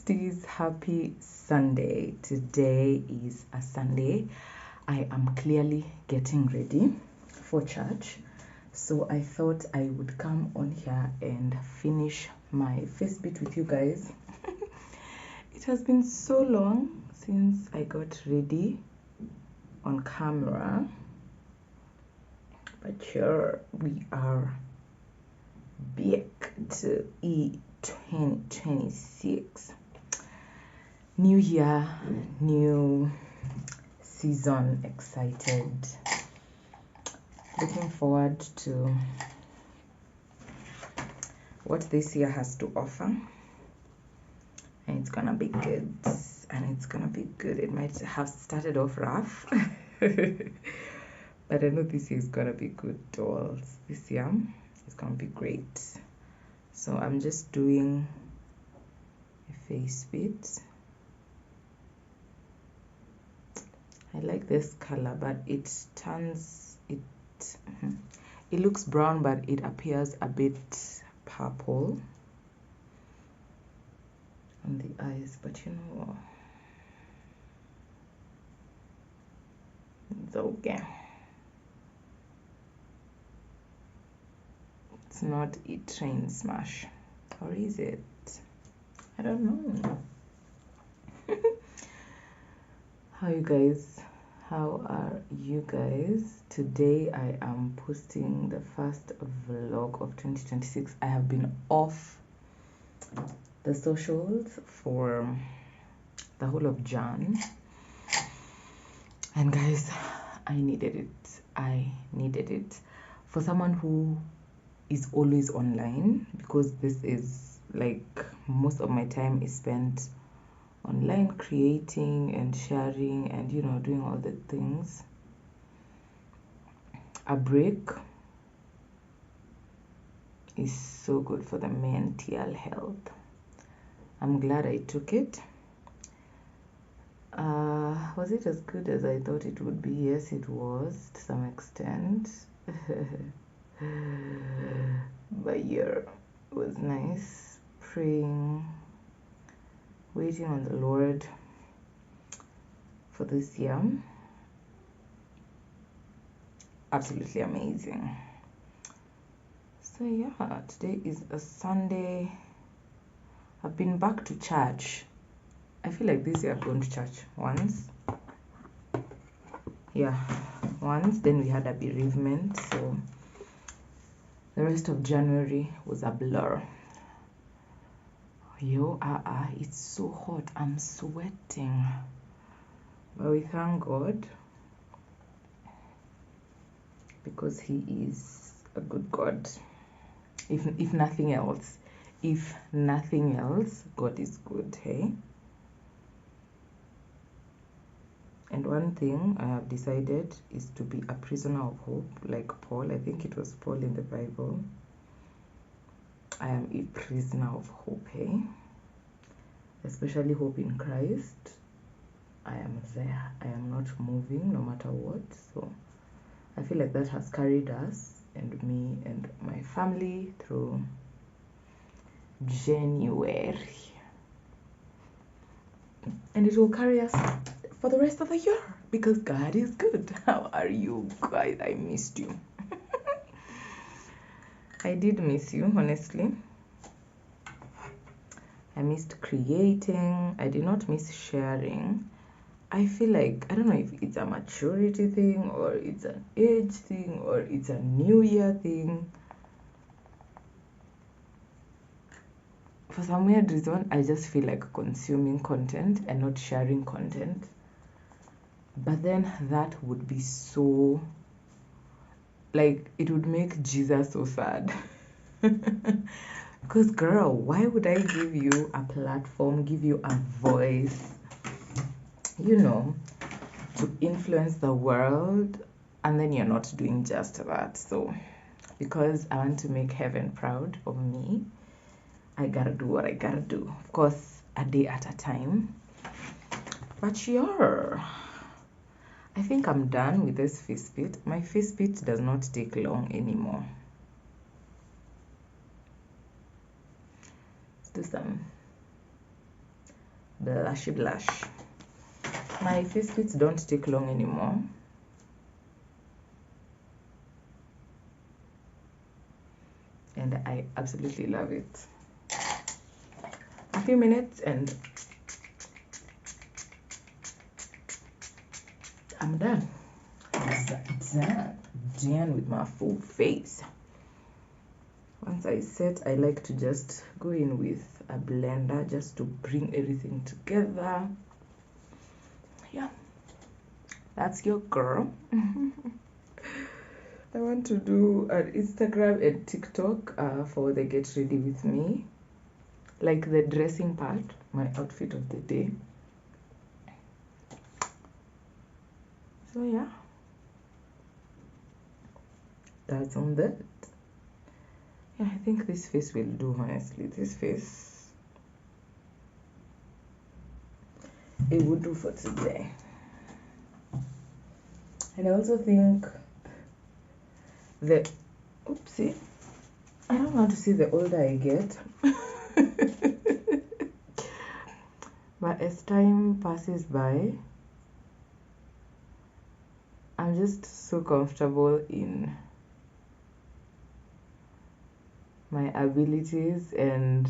besties, happy Sunday. Today is a Sunday. I am clearly getting ready for church, so I thought I would come on here and finish my first bit with you guys. It has been so long since I got ready on camera, but here we are back to E2026. New year, new season, excited. Looking forward to what this year has to offer. And it's gonna be good. It might have started off rough. But I know this year is gonna be good, dolls. This year is gonna be great. So I'm just doing a face bit. I like this color, but it looks brown, but it appears a bit purple on the eyes, but you know, it's okay. It's not a train smash, or is it? I don't know. How are you guys? Today I am posting the first vlog of 2026. I have been off the socials for the whole of Jan, and guys, I needed it for someone who is always online, because this is like most of my time is spent online, creating and sharing and doing all the things. A break is so good for the mental health. I'm glad I took it. Was it as good as I thought it would be? Yes, it was to some extent. But yeah, it was nice. Praying, waiting on the Lord for this year. Absolutely amazing. So yeah, today is a Sunday. I've been back to church. I feel like this year I've gone to church once. Yeah, once. Then we had a bereavement, so the rest of January was a blur. Yo, it's so hot. I'm sweating. But we thank God, because He is a good God. If nothing else, God is good, hey? And one thing I have decided is to be a prisoner of hope, like Paul. I think it was Paul in the Bible. I am a prisoner of hope, hey? Especially hope in Christ. I am there. I am not moving no matter what. So I feel like that has carried us and me and my family through January. And it will carry us for the rest of the year, because God is good. How are you guys? I missed you. I did miss you, honestly. I missed creating. I did not miss sharing. I feel like, I don't know if it's a maturity thing, or it's an age thing, or it's a new year thing. For some weird reason, I just feel like consuming content and not sharing content. But then that would be so, like, it would make Jesus so sad. Because girl, why would I give you a platform, give you a voice, to influence the world, and then you're not doing just that? So because I want to make heaven proud of me, I gotta do what I gotta do. Of course, a day at a time. But yeah, I think I'm done with this face bit. My face bit does not take long anymore. Let's do some Blushy blush. My face bits don't take long anymore. And I absolutely love it. A few minutes and I'm done. Done with my full face. Once I set, I like to just go in with a blender just to bring everything together. Yeah, that's your girl. I want to do an Instagram and TikTok for the get ready with me, like the dressing part, my outfit of the day. So yeah, that's on that. Yeah, I think this face will do, honestly. This face, it would do for today. And I also think the, oopsie, I don't want to see the older I get. But as time passes by, I'm just so comfortable in my abilities and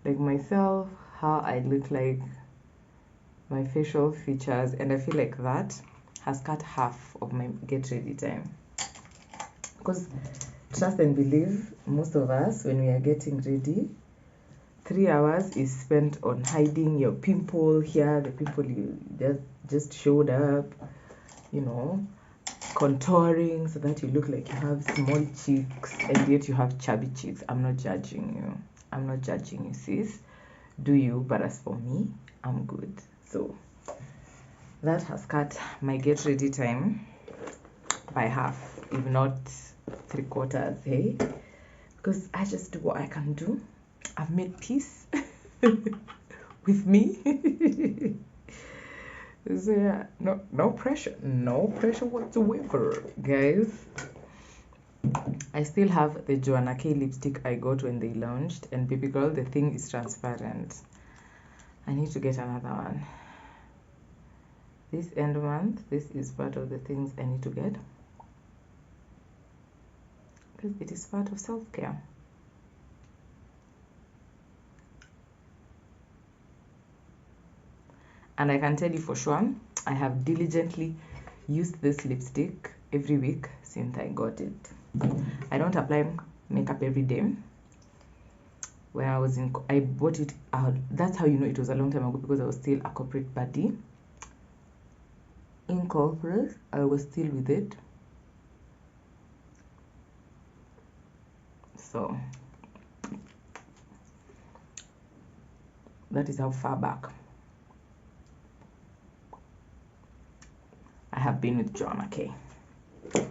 like myself, how I look like, my facial features, and I feel like that has cut half of my get ready time. Because trust and believe, most of us, when we are getting ready, 3 hours is spent on hiding your pimple here, the pimple you just showed up, you know, contouring so that you look like you have small cheeks and yet you have chubby cheeks. I'm not judging you. I'm not judging you, sis. Do you? But as for me, I'm good. So that has cut my get ready time by half, if not 3/4, hey? Because I just do what I can do. I've made peace with me. So yeah, no pressure whatsoever, guys. I still have the Joanna K lipstick I got when they launched, and baby girl, the thing is transparent. I need to get another one. This end month, this is part of the things I need to get, because it is part of self-care. And I can tell you for sure, I have diligently used this lipstick every week since I got it. I don't apply makeup every day. When I bought it out, that's how you know it was a long time ago, because I was still a corporate buddy. In corporate, I was still with it. So that is how far back I have been with Joanna K.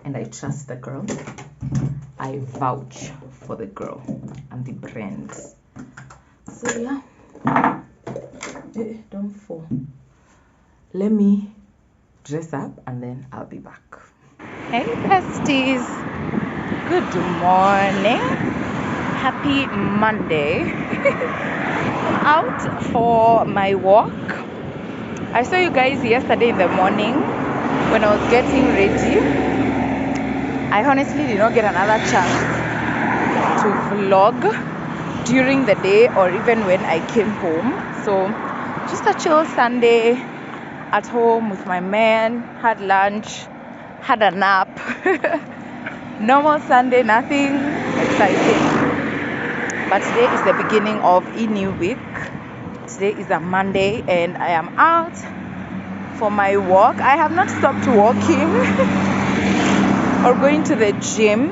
And I trust the girl. I vouch for the girl and the brand. So yeah. Don't fall. Let me dress up and then I'll be back. Hey besties. Good morning. Happy Monday. I'm out for my walk. I saw you guys yesterday in the morning when I was getting ready. I honestly did not get another chance to vlog during the day or even when I came home. So just a chill Sunday at home with my man, had lunch, had a nap. Normal Sunday, nothing exciting. But today is the beginning of a new week. Today is a Monday and I am out for my walk. I have not stopped walking or going to the gym,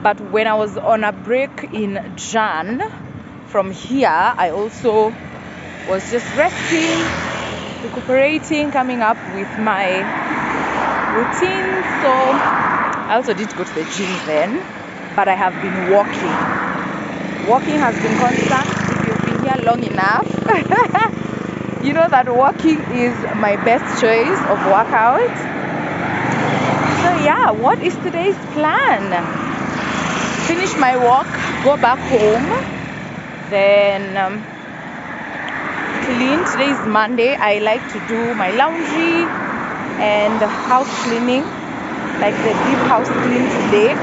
but when I was on a break in Jan from here, I also was just resting, recuperating, coming up with my routine. So I also did go to the gym then, but I have been walking. Walking has been constant. If you've been here long enough, you know that walking is my best choice of workout. So yeah, what is today's plan? Finish my walk, go back home, then clean. Today is Monday. I like to do my laundry and house cleaning, like the deep house clean today,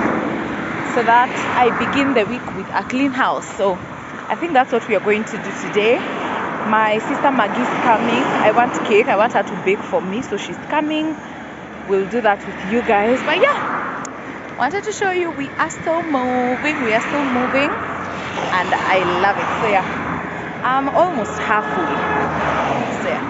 so that I begin the week with a clean house. So I think that's what we are going to do today. My sister Maggie's coming. I want cake. I want her to bake for me, so she's coming. We'll do that with you guys. But yeah, wanted to show you we are still moving. We are still moving, and I love it. So yeah, I'm almost halfway. So yeah.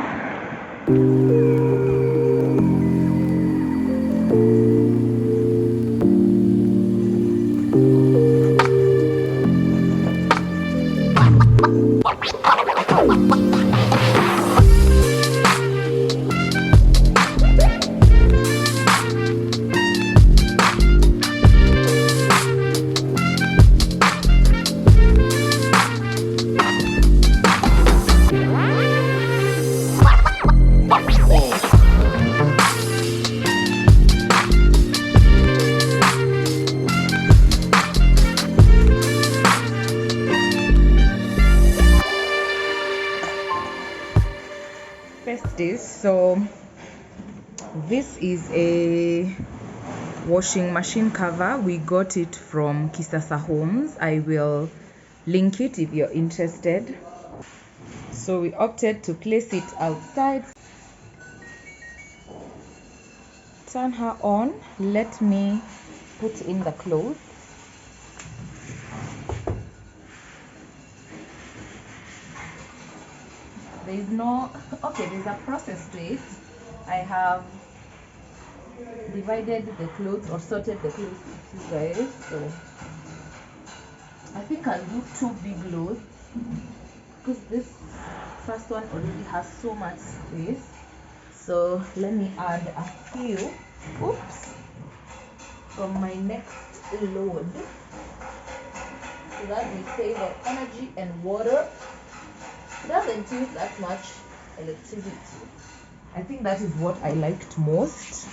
So this is a washing machine cover. We got it from Kisasa Homes. I will link it if you're interested. So we opted to place it outside. Turn her on. Let me put in the clothes. There's no, okay, there's a process to it. I have divided the clothes or sorted the clothes with you guys. So I think I'll do 2 big loads because this first one already has so much space. So let me add a few, oops, from my next load, so that we save on energy and water. It doesn't use that much electricity. I think that is what I liked most.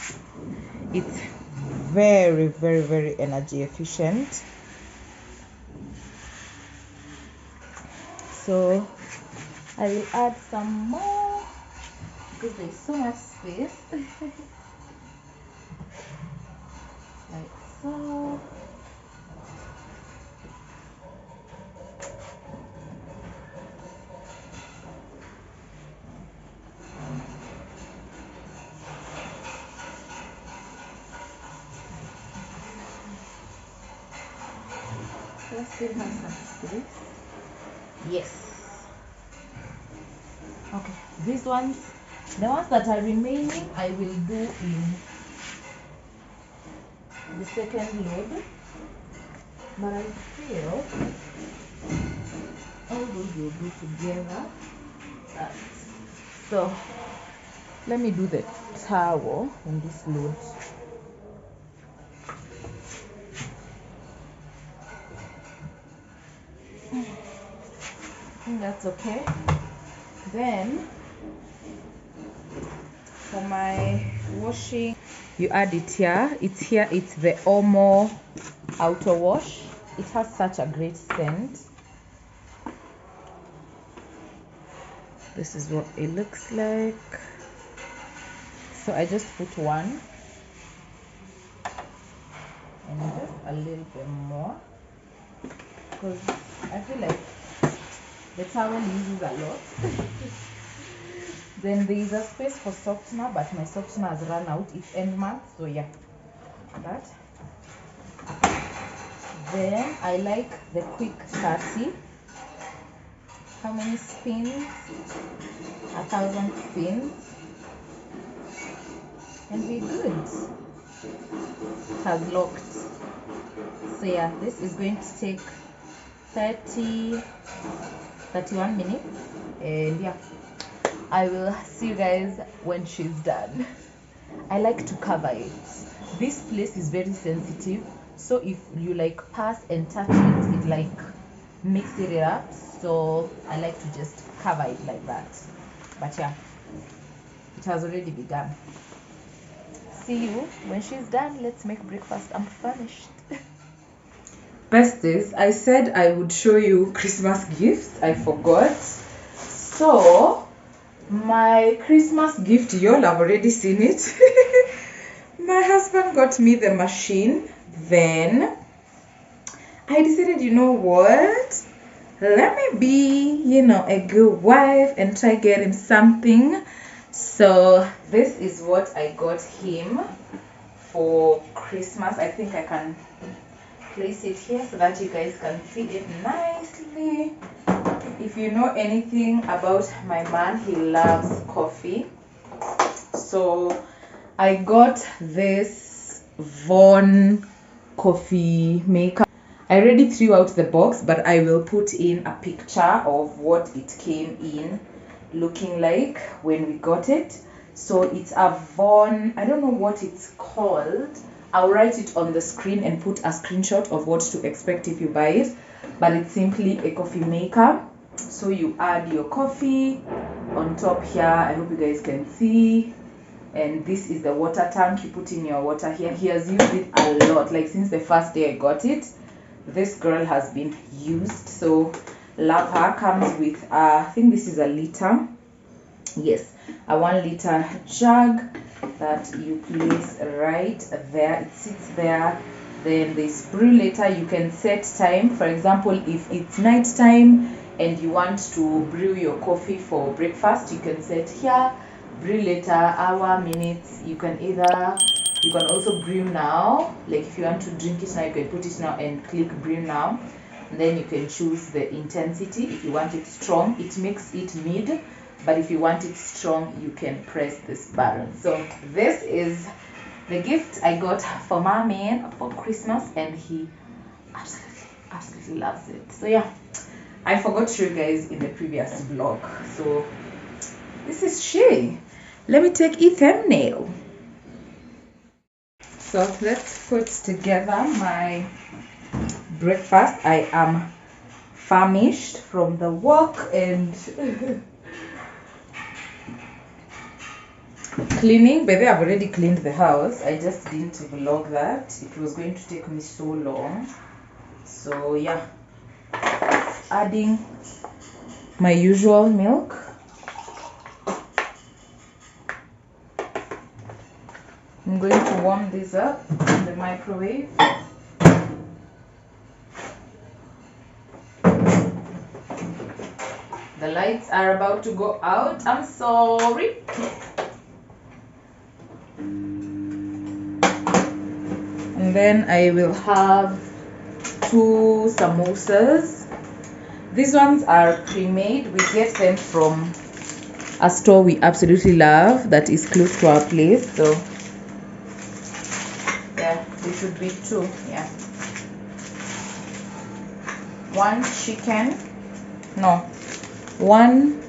It's very, very, very energy efficient. So I will add some more because there's so much space. Like so. Let's still have some space. Yes. Okay, these ones, the ones that are remaining, I will do in the second load. But I feel all those will go together. So let me do the towel in this load. I think that's okay. Then for my washing, you add it here. It's the Omo Auto Wash. It has such a great scent. This is what it looks like. So I just put one and just a little bit more because I feel like the towel uses a lot. Then there is a space for softener, but my softener has run out. It's end month, so yeah, that. Then I like the quick 30. How many spins? 1,000 spins. And we're good. It has locked. So yeah, this is going to take 31 minutes. And yeah, I will see you guys when she's done. I like to cover it. This place is very sensitive, so if you like pass and touch it, it like mixes it up. So I like to just cover it like that. But yeah, it has already begun. See you when she's done. Let's make breakfast. I'm famished. Besties, I said I would show you Christmas gifts. I forgot. So my Christmas gift, y'all have already seen it. My husband got me the machine. Then I decided, you know what? Let me be, a good wife and try get him something. So this is what I got him for Christmas. I think I can place it here so that you guys can see it nicely. If you know anything about my man, he loves coffee. So I got this Von coffee maker. I already threw out the box, but I will put in a picture of what it came in looking like when we got it. So it's a Von, I don't know what it's called. I'll write it on the screen and put a screenshot of what to expect if you buy it. But it's simply a coffee maker. So you add your coffee on top here. I hope you guys can see. And this is the water tank. You put in your water here. He has used it a lot. Like since the first day I got it, this girl has been used. So love her. Comes with I think this is a liter. Yes, a 1 liter jug that you place right there. It sits there. Then this brew later, you can set time. For example, if it's night time and you want to brew your coffee for breakfast, you can set here, brew later, hour, minutes. You can also brew now. Like if you want to drink it now, you can put it now and click brew now. And then you can choose the intensity. If you want it strong, it makes it mid. But if you want it strong, you can press this button. So this is the gift I got for my man for Christmas, and he absolutely loves it. So yeah, I forgot to show you guys in the previous vlog. So this is she. Let me take a thumbnail. So let's put together my breakfast. I am famished from the walk and cleaning. But I've already cleaned the house. I just didn't vlog that. It was going to take me so long. So yeah, adding my usual milk. I'm going to warm this up in the microwave. The lights are about to go out. I'm sorry. And then I will have 2 samosas. These ones are pre-made. We get them from a store we absolutely love that is close to our place. So yeah, there should be 2. Yeah, 1 chicken, no, 1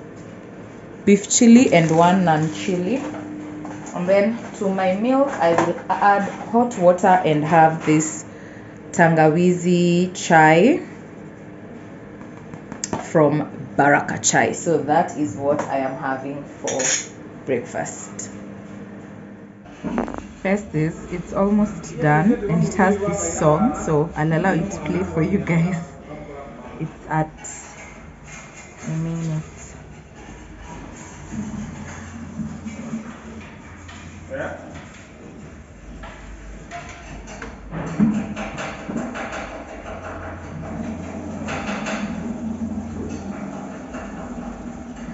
beef chili and 1 non-chili. And then to my milk, I will add hot water and have this tangawizi chai from Baraka Chai. So that is what I am having for breakfast. First is, it's almost done and it has this song, so I'll allow it to play for you guys. It's at a minute.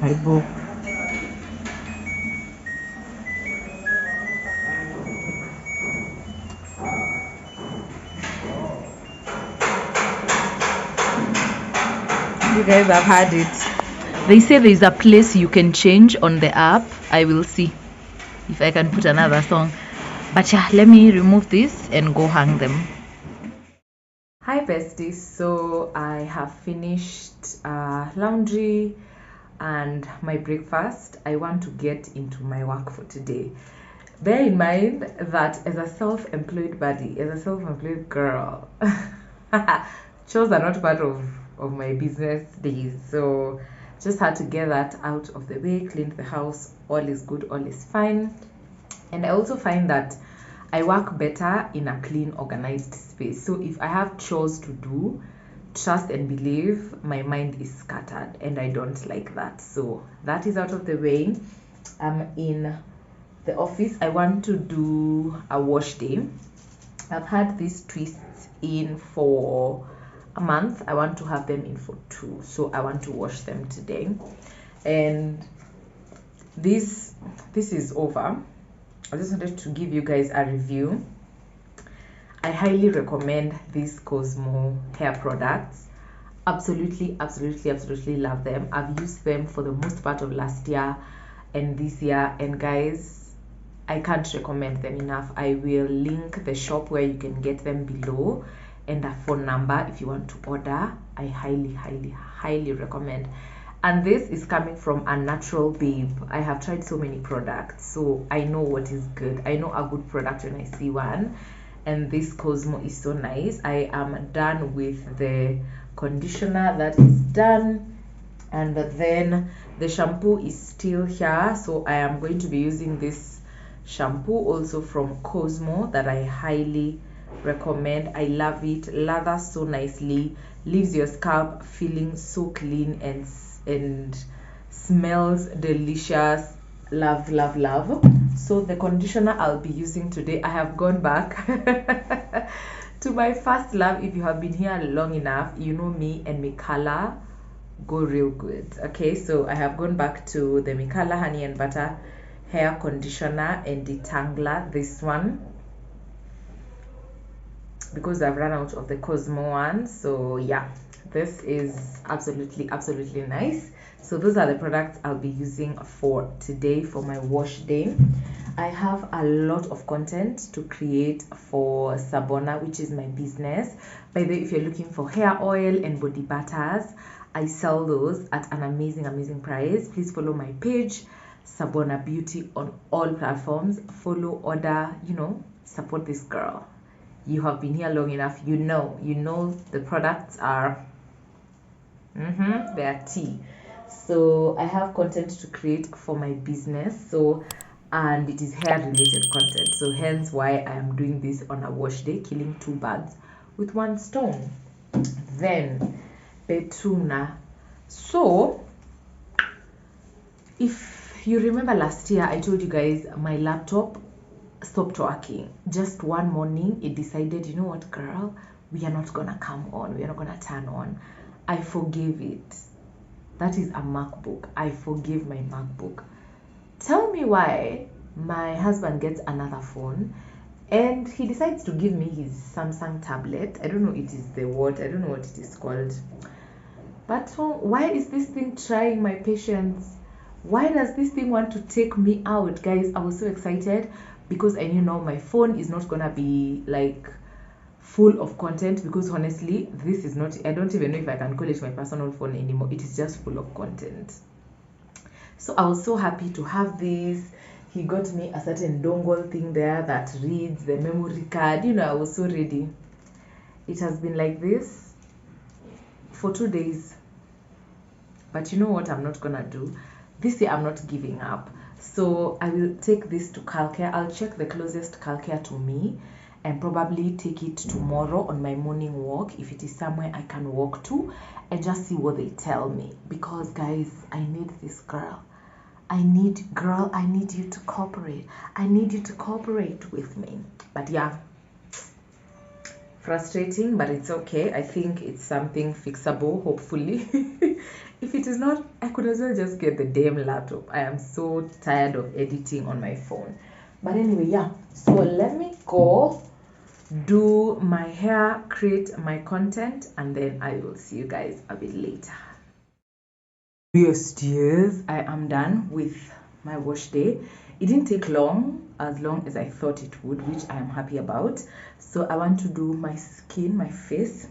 Hi, Bo. You guys have had it. They say there's a place you can change on the app. I will see if I can put another song. But yeah, let me remove this and go hang them. Hi besties, so I have finished laundry and my breakfast. I want to get into my work for today. Bear in mind that as a self-employed body, as a self-employed girl, chores are not part of my business days. So just had to get that out of the way, cleaned the house, all is good, all is fine. And I also find that I work better in a clean, organized space. So if I have chores to do, trust and believe, my mind is scattered and I don't like that. So that is out of the way. I'm in the office. I want to do a wash day. I've had these twists in for a month. I want to have them in for 2, so I want to wash them today. And this is over. I just wanted to give you guys a review. I highly recommend these Cosmo hair products. Absolutely love them. I've used them for the most part of last year and this year, and guys, I can't recommend them enough. I will link the shop where you can get them below and a phone number if you want to order. I highly recommend. And this is coming from a natural babe. I have tried so many products, so I know what is good. I know a good product when I see one, and this Cosmo is so nice. I am done with the conditioner. That is done, and then the shampoo is still here, so I am going to be using this shampoo also from Cosmo that I highly recommend. I love it. Lathers so nicely, leaves your scalp feeling so clean and smells delicious. Love. So the conditioner I'll be using today, I have gone back to my first love. If you have been here long enough, you know me and my color go real good. Okay, so I have gone back to the Mikala honey and butter hair conditioner and detangler, this one, because I've run out of the Cosmo one. So yeah, this is absolutely nice. So those are the products I'll be using for today for my wash day. I have a lot of content to create for Sabona, which is my business. By the way, if you're looking for hair oil and body butters, I sell those at an amazing price. Please follow my page, Sabona Beauty, on all platforms. Follow, order, support this girl. You have been here long enough, you know the products are they are tea. So I have content to create for my business, and it is hair related content, so hence why I am doing this on a wash day, killing 2 birds with 1 stone. Then Betuna. So if you remember last year, I told you guys my laptop stopped working. Just one morning it decided, you know what, girl, we are not gonna come on, we are not gonna turn on. I forgave it. That is a MacBook. I forgave my MacBook. Tell me why my husband gets another phone and he decides to give me his Samsung tablet. I don't know, it is the what, I don't know what it is called, but why is this thing trying my patience? Why does this thing want to take me out? Guys, I was so excited because I knew now my phone is not gonna be like full of content, because honestly, this is not, I don't even know if I can call it my personal phone anymore. It is just full of content. So I was so happy to have this. He got me a certain dongle thing there that reads the memory card. I was so ready. It has been like this for 2 days, but you know what I'm not gonna do this year? I'm not giving up. So I will take this to Calcare. I'll check the closest Calcare to me and probably take it tomorrow on my morning walk, if it is somewhere I can walk to, and just see what they tell me. Because guys, I need this girl. I need you to cooperate. I need you to cooperate with me. But yeah, frustrating, but it's okay. I think it's something fixable, hopefully. If it is not, I could as well just get the damn laptop. I am so tired of editing on my phone. But anyway, yeah, so let me go do my hair, create my content, and then I will see you guys a bit later. Yes, dears, I am done with my wash day. It didn't take long as I thought it would, which I am happy about. So I want to do my skin, my face.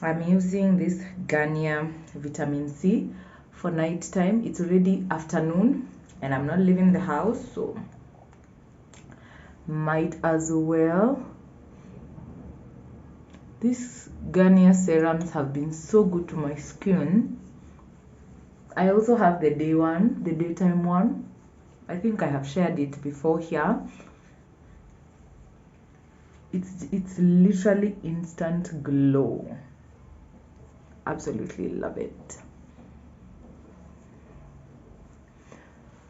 I'm using this Garnier vitamin C for night time. It's already afternoon and I'm not leaving the house, so might as well. These Garnier serums have been so good to my skin. I also have the daytime one. I think I have shared it before here. It's literally instant glow. Absolutely love it.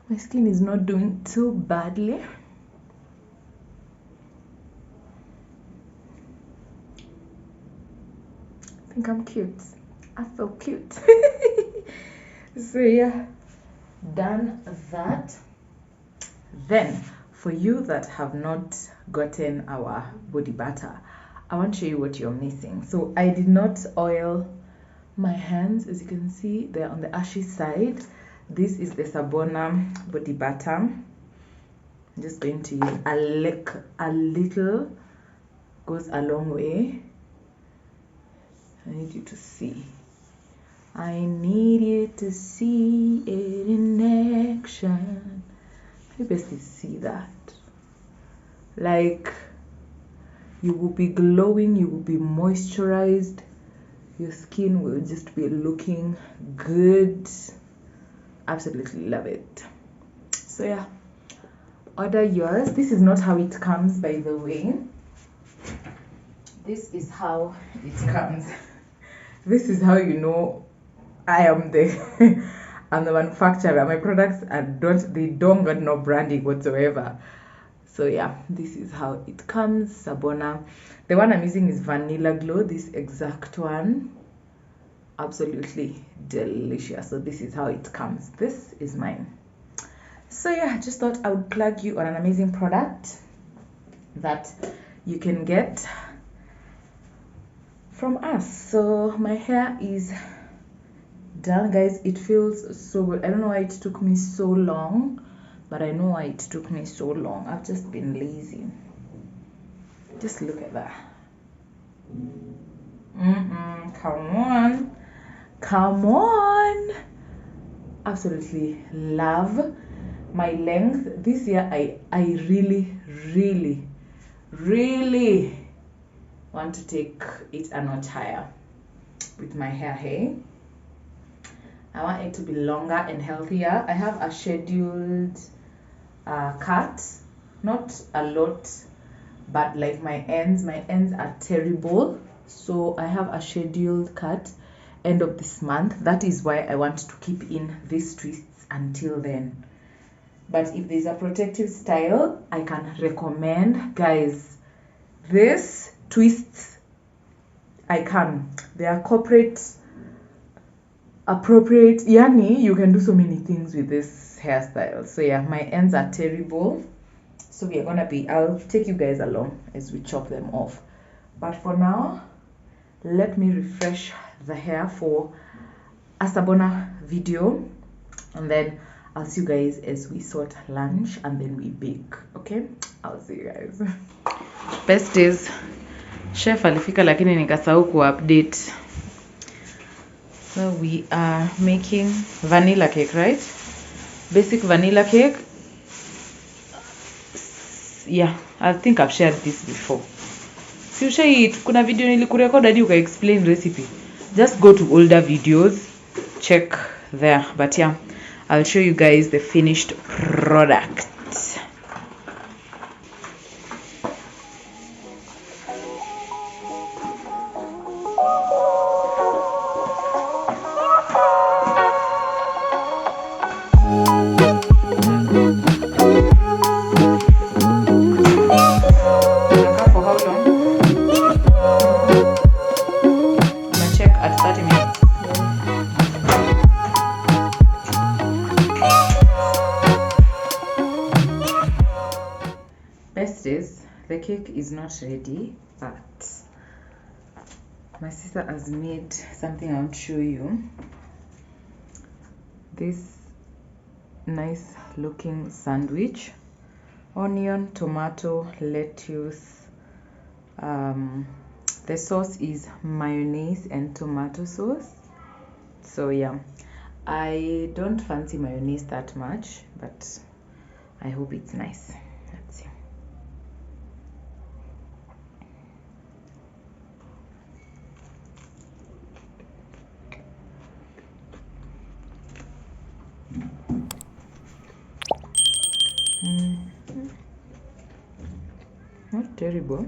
My skin is not doing too badly. I think I'm cute. I feel cute. So yeah, done that. Then for you that have not gotten our body butter, I want to show you what you're missing. So I did not oil my hands. As you can see, they're on the ashy side. This is the Sabona body butter. I'm just going to use a little, goes a long way. I need you to see. I need you to see it in action. You basically see that. Like, you will be glowing, you will be moisturized, your skin will just be looking good. Absolutely love it. So yeah, order yours. This is not how it comes, by the way. This is how it comes. This is how you know I am the I'm the manufacturer. My products they don't got no branding whatsoever. So yeah, this is how it comes. Sabona. The one I'm using is Vanilla Glow, this exact one. Absolutely delicious. So this is how it comes. This is mine. So yeah, just thought I would plug you on an amazing product that you can get from us. So my hair is done, guys. It feels so good. I don't know why it took me so long, but I know why it took me so long. I've just been lazy. Just look at that. Come on. Absolutely love my length. This year I really want to take it a notch higher with my hair. Hey, I want it to be longer and healthier. I have a scheduled cut, not a lot, but like my ends are terrible. So I have a scheduled cut end of this month. That is why I want to keep in these twists until then. But if there's a protective style I can recommend, guys, this twists, I can. They are corporate appropriate. Yani, you can do so many things with this hairstyle. So yeah, my ends are terrible. So we are gonna I'll take you guys along as we chop them off. But for now, let me refresh the hair for a Sabona video, and then I'll see you guys as we sort lunch and then we bake. Okay, I'll see you guys. Best is chef alifika lakini nikasahau ku update. So we are making vanilla cake, right? Basic vanilla cake. Yeah, I think I've shared this before. Si ushai kuna video nilikurecord hadi uka explain recipe. Just go to older videos, check there. But yeah, I'll show you guys the finished product. For how long? I'm gonna check at 30 minutes. Best is the cake is not ready, but my sister has made something I want to show you. This nice looking sandwich, onion, tomato, lettuce. The sauce is mayonnaise and tomato sauce. So yeah, I don't fancy mayonnaise that much, but I hope it's nice. Let's see. Not terrible,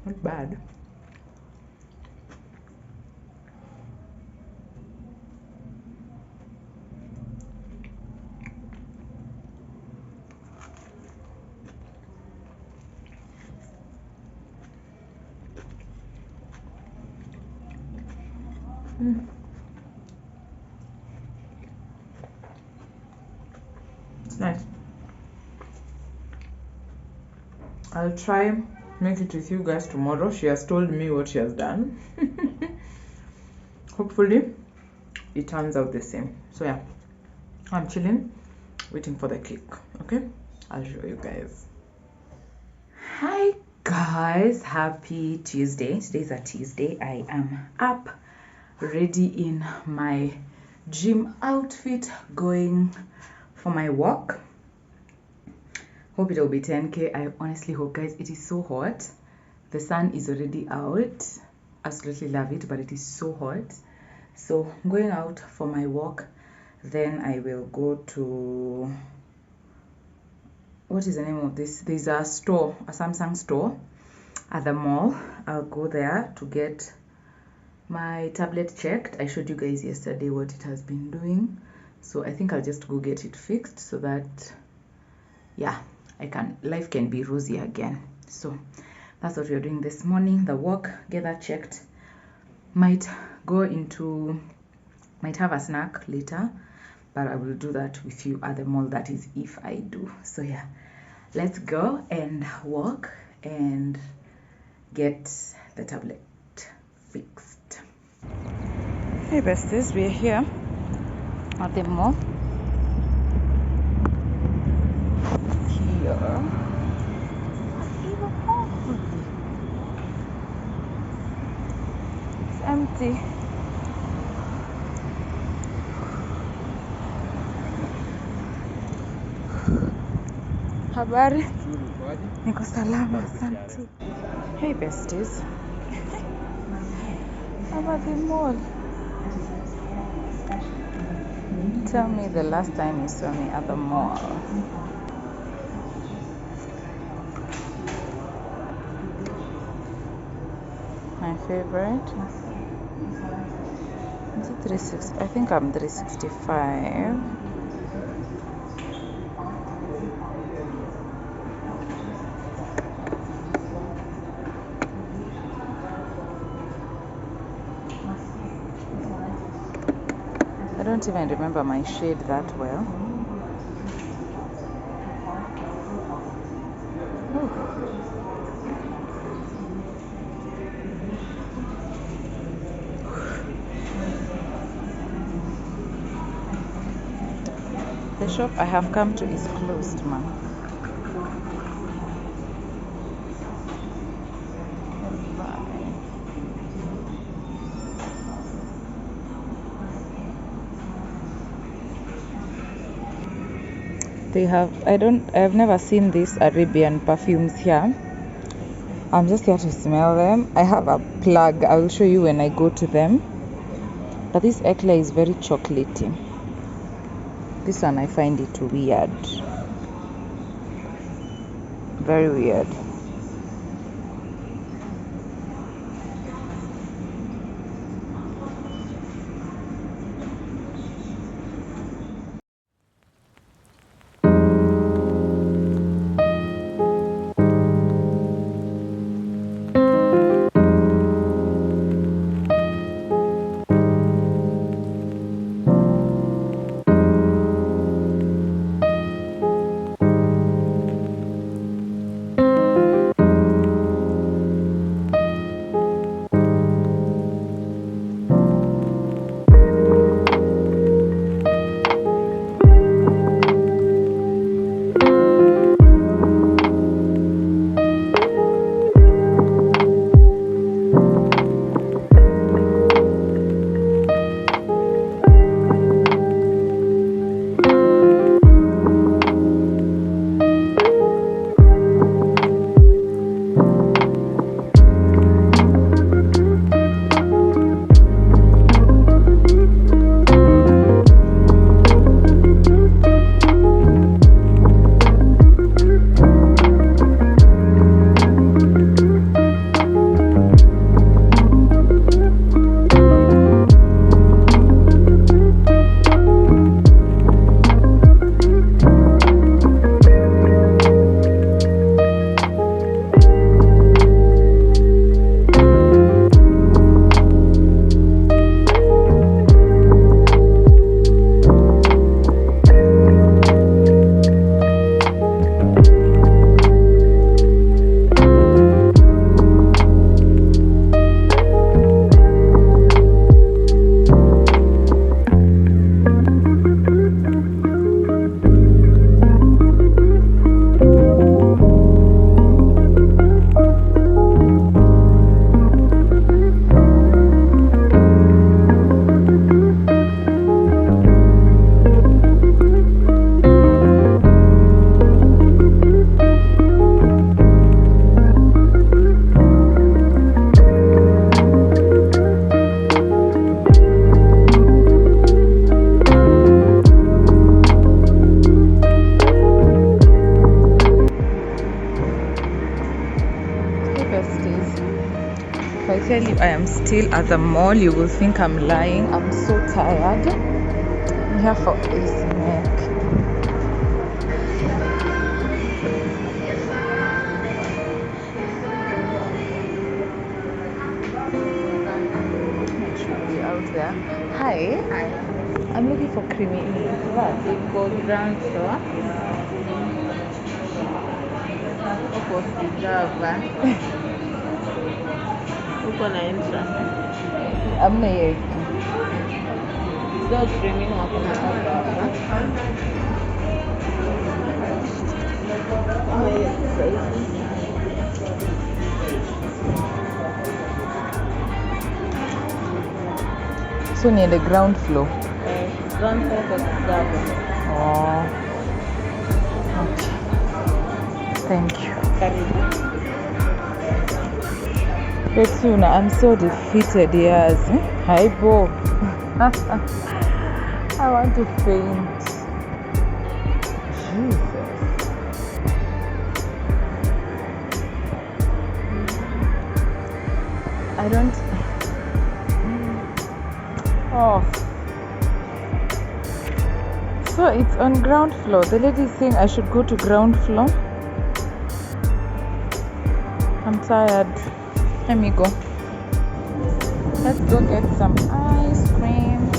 not bad. It's nice. I'll try make it with you guys tomorrow. She has told me what she has done. Hopefully it turns out the same. So yeah, I'm chilling, waiting for the cake. Okay, I'll show you guys. Hi guys, happy Tuesday. Today's a Tuesday. I am up, ready in my gym outfit, going for my walk. Hope it'll be 10k. I honestly hope, guys. It is so hot. The sun is already out. Absolutely love it, but it is so hot. So I'm going out for my walk, then I will go to, what is the name of this? There's a store, a Samsung store at the mall. I'll go there to get my tablet checked. I showed you guys yesterday what it has been doing, so I think I'll just go get it fixed so that, yeah, life can be rosy again. So that's what we're doing this morning. The walk, get that checked. Might have a snack later, but I will do that with you at the mall. That is if I do. So yeah, let's go and walk and get the tablet fixed. Hey besties, we're here at the mall. Here. It's empty. Habari? Niko salama, asante. Hey besties. I'm at the mall. Tell me the last time you saw me at the mall. My favorite? Is it 360? I think I'm 365. I don't even remember my shade that well. The shop I have come to is closed, man. They have, I've never seen these Arabian perfumes here. I'm just here to smell them. I have a plug. I will show you when I go to them. But this eclair is very chocolatey. This one I find it weird. Very weird. Besties, if I tell you I am still at the mall, you will think I'm lying. I'm so tired. I'm here for a snack. I should be out there. Hi. I'm looking for creamy. What? It goes down so. Huko sijava. Huko na InShot. Amna hiyo. Sio streaming wako na hapa. Oh yes. So near the ground floor. Ground floor kwa sijava. Oh. Okay. Thank you. Karibu. Betuna, I'm so defeated, yes. Hi, Bo. I want to faint. Jesus. I don't. Oh. So it's on ground floor. The lady is saying I should go to ground floor. I'm tired. Let me go. Let's go get some ice cream.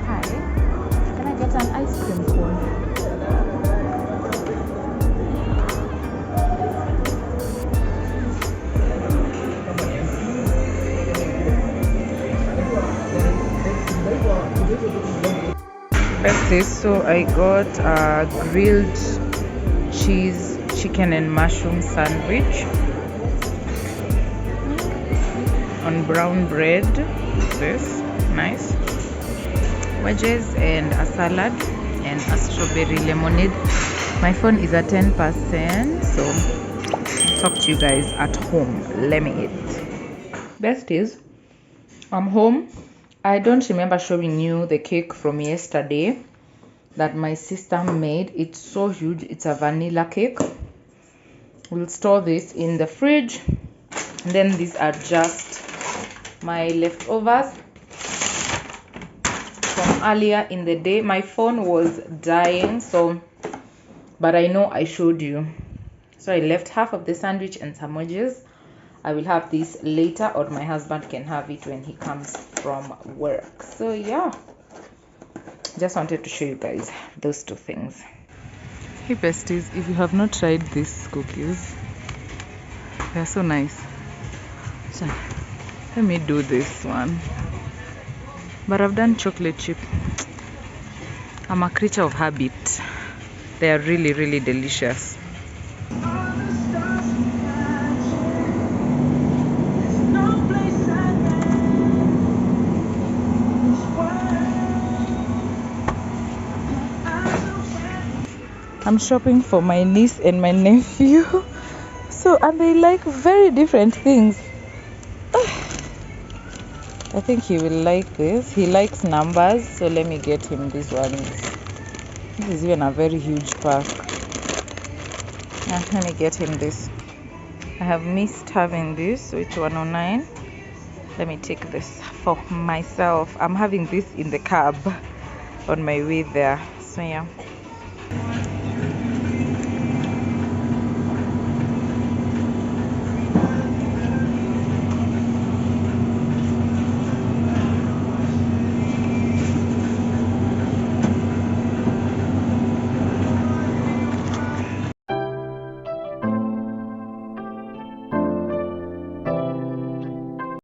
Hi. Can I get an ice cream cone? Besties, so I got a grilled cheese chicken and mushroom sandwich on brown bread. This nice wedges and a salad and a strawberry lemonade. My phone is at 10%, so I'll talk to you guys at home. Let me eat. Besties, I'm home. I don't remember showing you the cake from yesterday that my sister made. It's so huge. It's a vanilla cake. We'll store this in the fridge. And then these are just my leftovers from earlier in the day. My phone was dying, but I know I showed you. So I left half of the sandwich and some wedges. I will have this later, or my husband can have it when he comes from work. So yeah, just wanted to show you guys those two things. Hey besties, if you have not tried these cookies, they're so nice. So let me do this one. But I've done chocolate chip. I'm a creature of habit. They are really, really delicious. I'm shopping for my niece and my nephew. And they like very different things. I think he will like this. He likes numbers, so let me get him these ones. This is even a very huge pack. Let me get him this. I have missed having this, so it's 109. Let me take this for myself. I'm having this in the cab on my way there. So yeah.